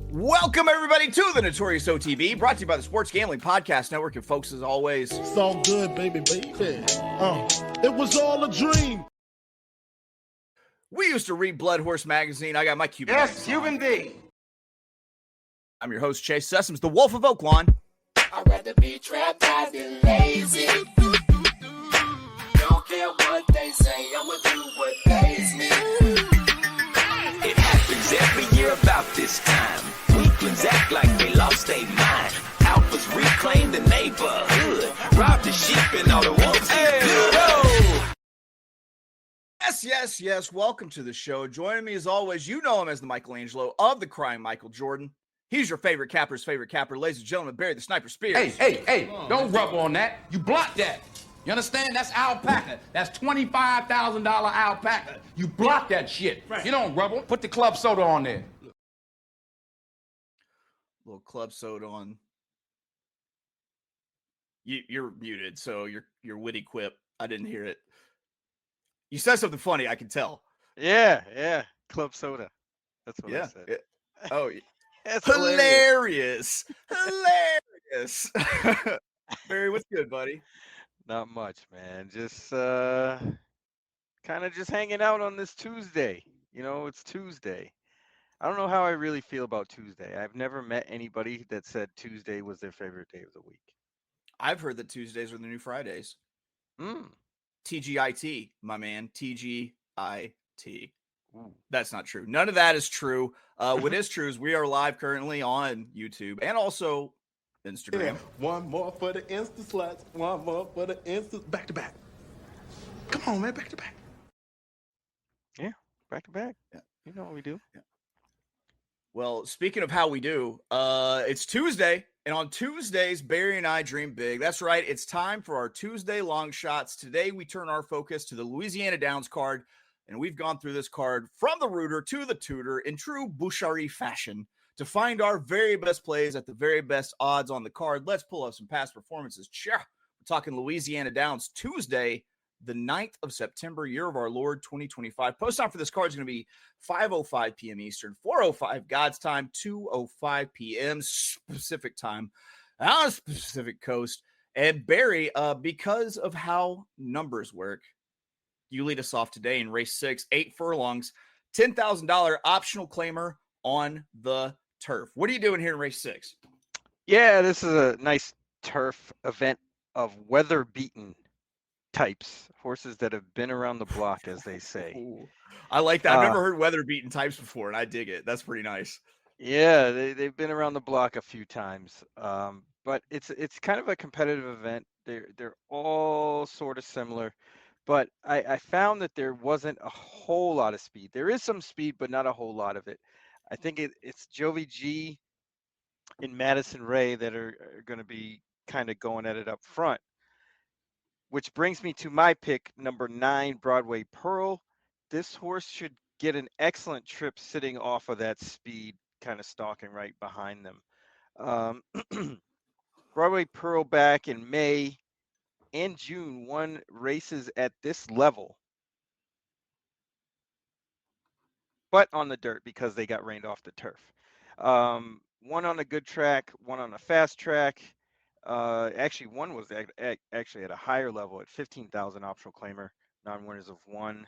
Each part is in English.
Welcome, everybody, to the Notorious OTB, brought to you by the Sports Gambling Podcast Network. And folks, as always, it's all good, baby. It was all a dream. We used to read Blood Horse Magazine. I got my Cuban. Yes, Cuban B. I'm your host, Chase Sessoms, the Wolf of Oaklawn. I'd rather be trapped than lazy. Don't care what they say, I'ma do what pays me. It happens every year about this time. Weaklings act like they lost their mind. Alphas reclaim the neighborhood. Rob the sheep and all the wolves eat good. Yes. Welcome to the show. Joining me as always, you know him as the Michelangelo of the Crying Michael Jordan. He's your favorite capper's favorite capper. Ladies and gentlemen, Barry the Sniper Spears. Hey, don't rub on that. You block that. You understand? That's alpaca. That's $25,000 alpaca. You block that shit. Right. You don't rub on. Put the club soda on there. Little club soda on. You're muted, so your witty quip, I didn't hear it. You said something funny, I can tell. Yeah. Club soda. That's what I said. Yeah. Oh, That's hilarious. Barry, what's good, buddy? Not much, man. Just kind of just hanging out on this Tuesday. You know, it's Tuesday. I don't know how I really feel about Tuesday. I've never met anybody that said Tuesday was their favorite day of the week. I've heard that Tuesdays are the new Fridays. TGIT, my man. TGIT. Ooh. That's not true. None of that is true. What is true is we are live currently on YouTube and also Instagram. Yeah. One more for the Insta sluts. One more for the Insta. Back to back. Come on, man. Back to back. Yeah, back to back. Yeah. You know what we do. Yeah. Well, speaking of how we do, it's Tuesday. And on Tuesdays, Barry and I dream big. That's right. It's time for our Tuesday long shots. Today, we turn our focus to the Louisiana Downs card. And we've gone through this card from the rooter to the tutor in true Bouchari fashion to find our very best plays at the very best odds on the card. Let's pull up some past performances. We're talking Louisiana Downs Tuesday, the 9th of September, year of our Lord, 2025. Post time for this card is going to be 5:05 p.m. Eastern, 4:05 God's time, 2:05 p.m. Pacific time on the Pacific Coast. And Barry, because of how numbers work, you lead us off today in race 6, 8 furlongs, $10,000 optional claimer on the turf. What are you doing here in race 6? Yeah, this is a nice turf event of weather-beaten types, horses that have been around the block, as they say. Ooh, I like that. I've never heard weather-beaten types before, and I dig it. That's pretty nice. Yeah, they've been around the block a few times, but it's kind of a competitive event. They're all sort of similar. But I found that there wasn't a whole lot of speed. There is some speed, but not a whole lot of it. I think it's Jovi G and Madison Ray that are going to be kind of going at it up front, which brings me to my pick, number 9, Broadway Pearl. This horse should get an excellent trip sitting off of that speed, kind of stalking right behind them. Broadway Pearl back in May and June won races at this level, but on the dirt because they got rained off the turf. One on a good track, one on a fast track. Actually, one was actually at a higher level at 15,000 optional claimer, non-winners of one.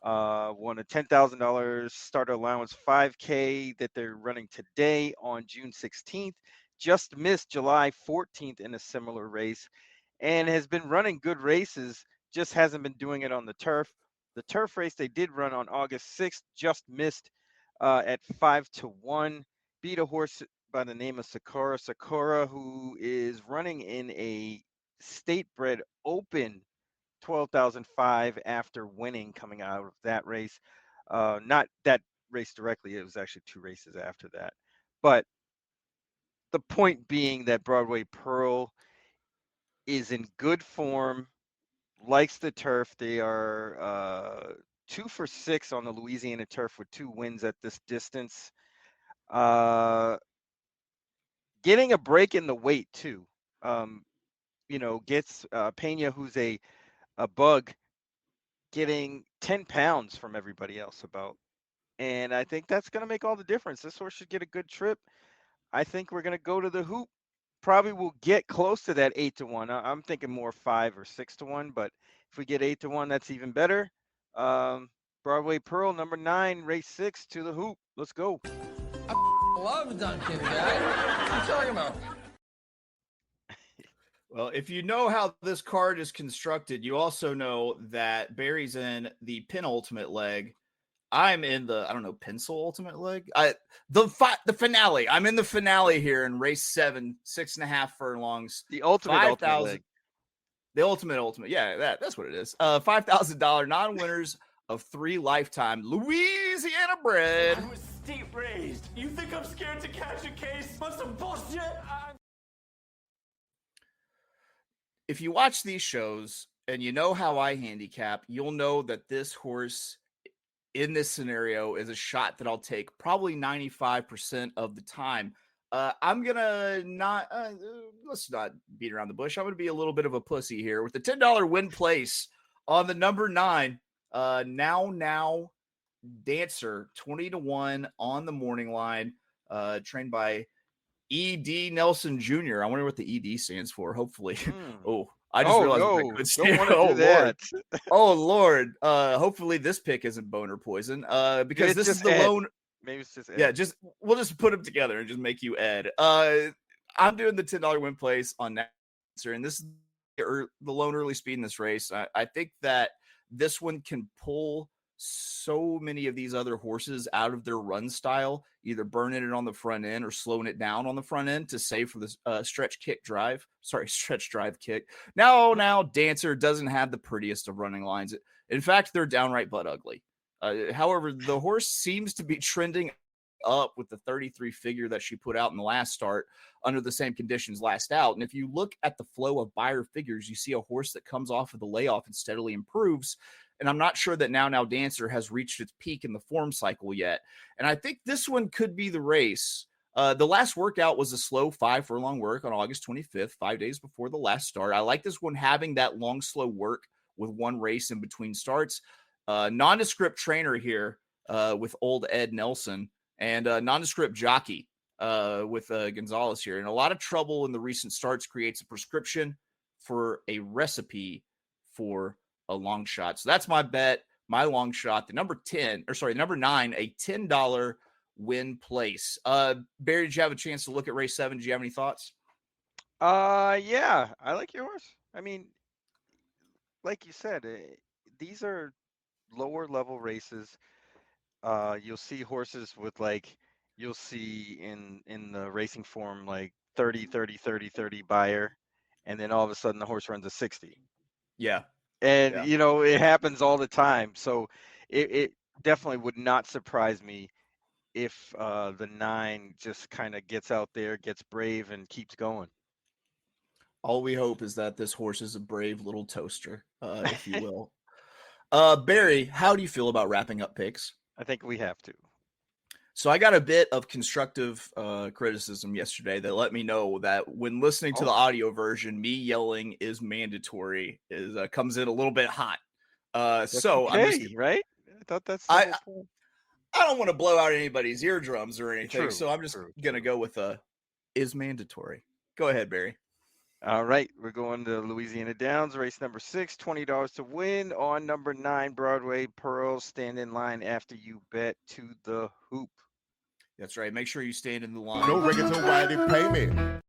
Won a $10,000 starter allowance 5K that they're running today on June 16th. Just missed July 14th in a similar race. And has been running good races, just hasn't been doing it on the turf. The turf race they did run on August 6th, just missed at 5-1. Beat a horse by the name of Sakura, who is running in a state-bred open 12,005 after winning coming out of that race. Not that race directly, it was actually 2 races after that. But the point being that Broadway Pearl is in good form, likes the turf. They are 2 for 6 on the Louisiana turf with 2 wins at this distance. Getting a break in the weight too. Gets Pena, who's a bug, getting 10 pounds from everybody else, about And I think that's going to make all the difference. This horse should get a good trip. I think we're going to go to the hoop. Probably will get close to that 8-1. I'm thinking more 5 or 6-1, but if we get 8-1, that's even better. Broadway Pearl, number 9, race 6 to the hoop. Let's go. Love Duncan, guy. What are you talking about? Well, if you know how this card is constructed, you also know that Barry's in the penultimate leg. I'm in the, I don't know, pencil ultimate leg. The finale. I'm in the finale here in race 7, 6.5 furlongs. The ultimate leg. The ultimate. Yeah, that's what it is. $5,000 non-winners of 3 lifetime Louisiana bred. I was steep raised. You think I'm scared to catch a case? What's some bullshit? If you watch these shows and you know how I handicap, you'll know that this horse in this scenario is a shot that I'll take probably 95% of the time. I'm going to not, let's not beat around the bush. I'm going to be a little bit of a pussy here with the $10 win place on the number 9. Now Dancer, 20-1 on the morning line, trained by E.D. Nelson Jr. I wonder what the E.D. stands for. Hopefully. I just realized no, I could don't want to do Lord. that. Oh Lord. Hopefully this pick isn't boner poison. Because this is the Ed. lone. Maybe it's just Ed. Yeah, we'll just put them together and just make you Ed. I'm doing the $10 win place on Dancer, and this is the lone early speed in this race. I think that this one can pull so many of these other horses out of their run style, either burning it on the front end or slowing it down on the front end to save for the stretch drive kick. Now Dancer doesn't have the prettiest of running lines. In fact, they're downright butt ugly. However, the horse seems to be trending up with the 33 figure that she put out in the last start under the same conditions last out. And if you look at the flow of buyer figures, you see a horse that comes off of the layoff and steadily improves. And I'm not sure that Now Dancer has reached its peak in the form cycle yet. And I think this one could be the race. The last workout was a slow 5 furlong work on August 25th, 5 days before the last start. I like this one having that long, slow work with one race in between starts. Nondescript trainer here with old Ed Nelson, and nondescript jockey with Gonzalez here. And a lot of trouble in the recent starts creates a prescription for a recipe for a long shot. So that's my bet, my long shot. The number 9, a $10 win place. Barry, did you have a chance to look at race 7? Do you have any thoughts? Yeah, I like your horse. I mean, like you said, these are lower level races. You'll see horses with you'll see in the racing form 30 buyer, and then all of a sudden the horse runs a 60. Yeah. And it happens all the time. So it definitely would not surprise me if the 9 just kind of gets out there, gets brave, and keeps going. All we hope is that this horse is a brave little toaster, if you will. Barry, how do you feel about wrapping up picks? I think we have to. So I got a bit of constructive criticism yesterday that let me know that when listening to the audio version, me yelling is mandatory comes in a little bit hot. So okay, I'm just, right? I thought that's I don't want to blow out anybody's eardrums or anything. True, so I'm just going to go with is mandatory. Go ahead, Barry. All right, we're going to Louisiana Downs, race number 6, $20 to win on number 9, Broadway Pearl. Stand in line after you bet to the hoop. That's right. Make sure you stand in the line. No regular Whitey payment.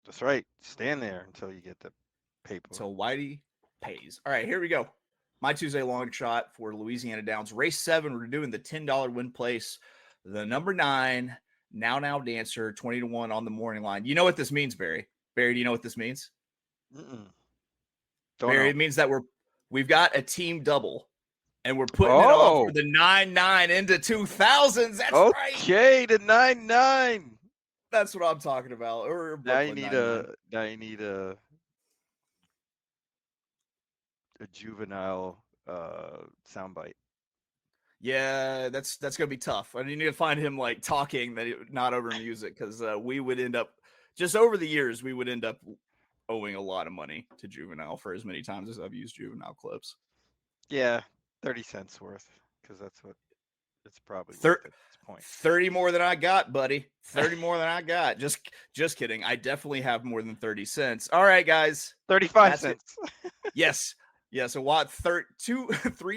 That's right. Stand there until you get the paper. Until Whitey pays. All right, here we go. My Tuesday long shot for Louisiana Downs. Race 7, we're doing the $10 win place. The number 9, Now Dancer, 20-1 on the morning line. You know what this means, Barry? Barry, do you know what this means? Barry, it means that we've got a team double, and we're putting it off for the 9-9 into 2000s. That's right. Okay, the 9-9. That's what I'm talking about. Or Now you need a juvenile soundbite. Yeah, that's gonna be tough. I need to find him talking not over music, because we would end up just over the years we would end up owing a lot of money to Juvenile for as many times as I've used Juvenile clips. Yeah, 30 cents worth, because that's what It's probably Thir- worth it at this point. 30 more than I got, buddy. 30 more than I got. Just kidding. I definitely have more than 30 cents. All right, guys. 35 That's cents. Yes. Yes. A watt, 3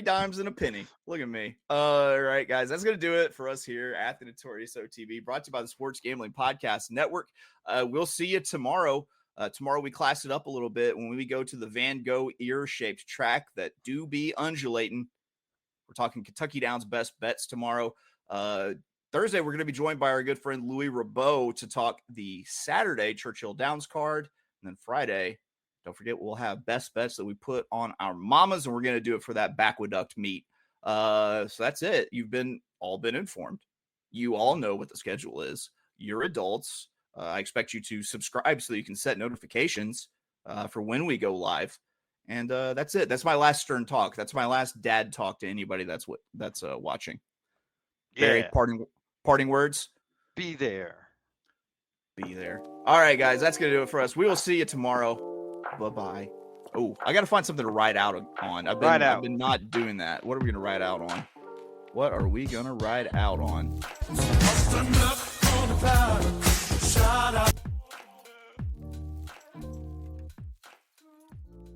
dimes and a penny. Look at me. All right, guys. That's going to do it for us here at the Notorious OTB, brought to you by the Sports Gambling Podcast Network. We'll see you tomorrow. Tomorrow we class it up a little bit when we go to the Van Gogh ear-shaped track that do be undulating. We're talking Kentucky Downs best bets tomorrow. Thursday, we're going to be joined by our good friend Louis Rabeau to talk the Saturday Churchill Downs card. And then Friday, don't forget, we'll have best bets that we put on our mamas, and we're going to do it for that Backwaduct meet. So that's it. You've all been informed. You all know what the schedule is. You're adults. I expect you to subscribe so that you can set notifications for when we go live. And that's it. That's my last stern talk. That's my last dad talk to anybody that's watching. Barry, parting words. Be there. Be there. All right, guys. That's going to do it for us. We will see you tomorrow. Bye-bye. Oh, I got to find something to write out on. I've been not doing that. What are we going to write out on? What are we going to write out on? Shout out.